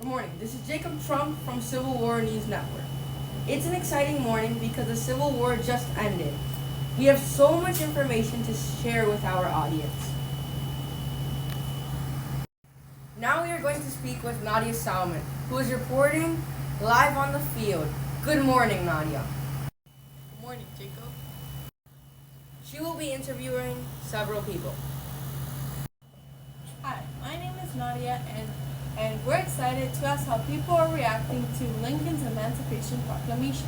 Good morning. This is Jacob Trump from Civil War News Network. It's an exciting morning because the Civil War just ended. We have so much information to share with our audience. Now we are going to speak with Nadia Salman, who is reporting live on the field. Good morning, Nadia. Good morning, Jacob. She will be interviewing several people. Hi, my name is Nadia, and we're excited to ask how people are reacting to Lincoln's Emancipation Proclamation.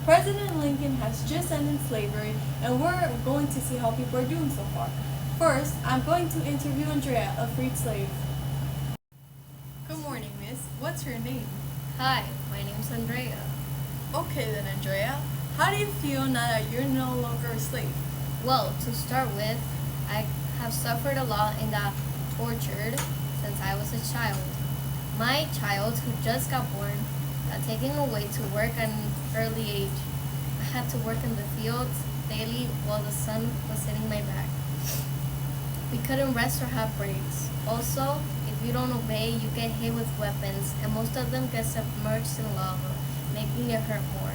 President Lincoln has just ended slavery, and we're going to see how people are doing so far. First, I'm going to interview Andrea, a freed slave. Good morning, miss. What's your name? Hi, my name's Andrea. Okay then, Andrea. How do you feel now that you're no longer a slave? Well, to start with, I have suffered a lot and got tortured since I was a child. My child, who just got born, got taken away to work at an early age. I had to work in the fields daily while the sun was hitting my back. We couldn't rest or have breaks. Also, if you don't obey, you get hit with weapons, and most of them get submerged in lava, making it hurt more.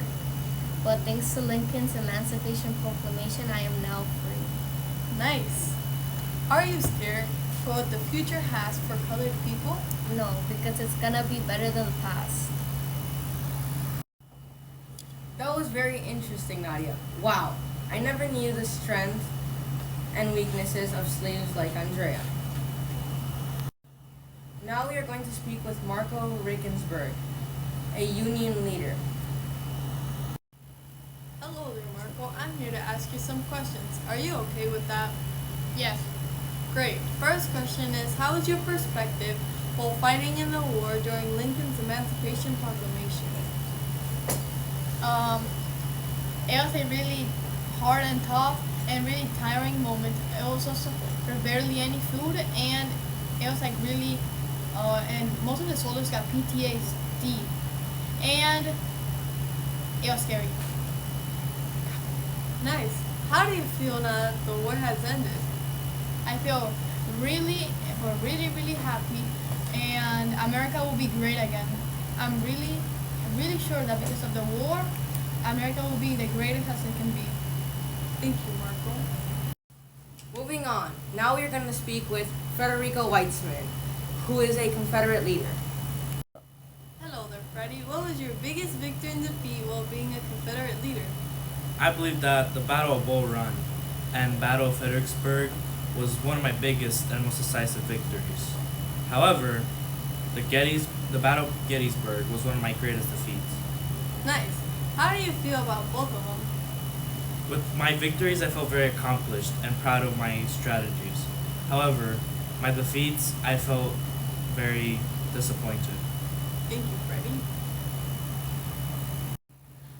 But thanks to Lincoln's Emancipation Proclamation, I am now free. Nice. Are you scared for what the future has for colored people? No, because it's gonna be better than the past. That was very interesting, Nadia. Wow, I never knew the strength and weaknesses of slaves like Andrea. Now we are going to speak with Marco Rickensburg, a union leader. Hello there, Marco. I'm here to ask you some questions. Are you okay with that? Yes. Great. First question is, how was your perspective while fighting in the war during Lincoln's Emancipation Proclamation? It was a really hard and tough and really tiring moment. It was also there was barely any food, and it was like really, and most of the soldiers got PTSD, and it was scary. Nice. How do you feel now that the war has ended? I feel really happy, and America will be great again. I'm really sure that because of the war, America will be the greatest as it can be. Thank you, Marco. Moving on, now we are going to speak with Federico Weitzman, who is a Confederate leader. Hello there, Freddie. What was your biggest victory and defeat while being a Confederate leader? I believe that the Battle of Bull Run and Battle of Fredericksburg was one of my biggest and most decisive victories. However, the Battle of Gettysburg was one of my greatest defeats. Nice. How do you feel about both of them? With my victories, I felt very accomplished and proud of my strategies. However, my defeats, I felt very disappointed. Thank you, Freddie.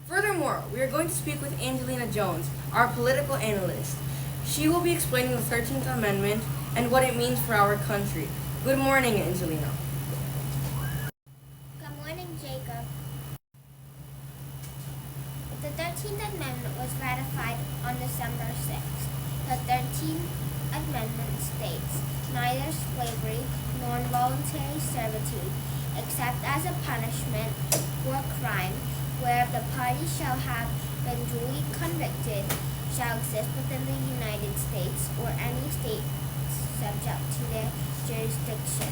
Furthermore, we are going to speak with Angelina Jones, our political analyst. She will be explaining the 13th Amendment and what it means for our country. Good morning, Angelina. Good morning, Jacob. The 13th Amendment was ratified on December 6th. The 13th Amendment states, neither slavery nor involuntary servitude, except as a punishment for crime, where the party shall have been duly convicted, shall exist within the United States or any state subject to their jurisdiction.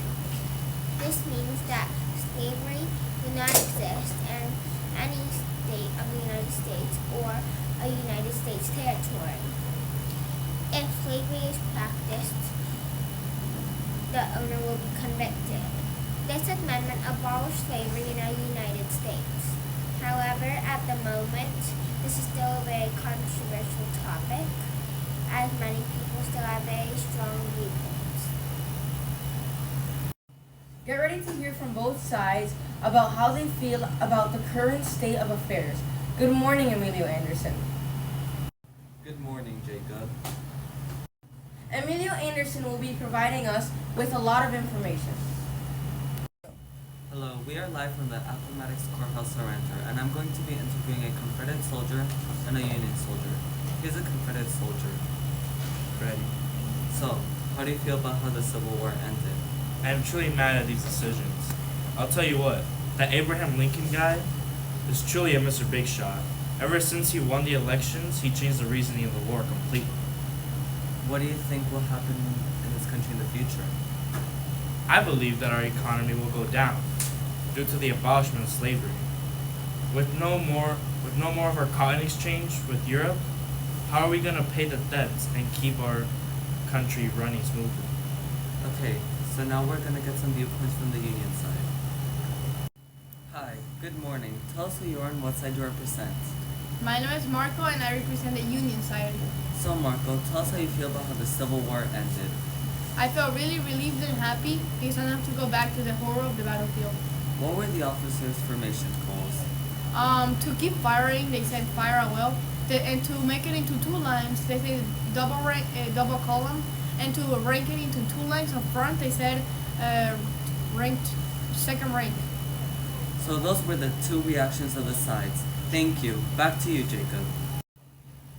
This means that slavery will not exist in any state of the United States or a United States territory. If slavery is practiced, the owner will be convicted. This amendment abolished slavery in the United States. However, at the moment, this is still a very controversial topic, as many people still have very strong viewpoints. Get ready to hear from both sides about how they feel about the current state of affairs. Good morning, Emilio Anderson. Good morning, Jacob. Emilio Anderson will be providing us with a lot of information. Hello, we are live from the Appomattox Courthouse Surrender, and I'm going to be interviewing a Confederate soldier and a Union soldier. He's a Confederate soldier. Freddie. So, how do you feel about how the Civil War ended? I am truly mad at these decisions. I'll tell you what, that Abraham Lincoln guy is truly a Mr. Big Shot. Ever since he won the elections, he changed the reasoning of the war completely. What do you think will happen in this country in the future? I believe that our economy will go down due to the abolishment of slavery. With no more of our cotton exchange with Europe, how are we gonna pay the debts and keep our country running smoothly? Okay, so now we're gonna get some viewpoints from the union side. Hi, good morning. Tell us who you are and what side you represent. My name is Marco and I represent the union side. So Marco, tell us how you feel about how the Civil War ended. I felt really relieved and happy because I don't have to go back to the horror of the battlefield. What were the officers' formation goals? To keep firing, they said fire at will. And to make it into 2 lines, they said double column. And to rank it into 2 lines up front, they said ranked second rank. So those were the 2 reactions of the sides. Thank you. Back to you, Jacob.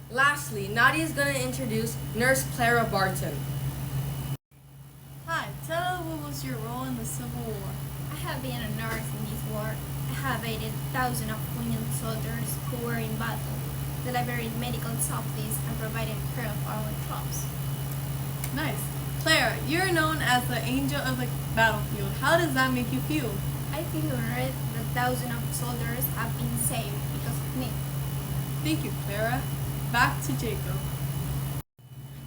Lastly, Nadia is going to introduce Nurse Clara Barton. Hi, tell us what was your role in the Civil War? I have been a nurse in this war. I have aided thousands of Union soldiers who were in battle, delivered medical supplies, and provided care of our troops. Nice. Clara, you're known as the angel of the battlefield. How does that make you feel? I feel honored that thousands of soldiers have been saved because of me. Thank you, Clara. Back to Jacob.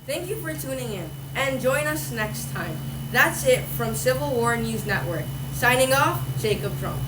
Thank you for tuning in, and join us next time. That's it from Civil War News Network. Signing off, Jacob Trump.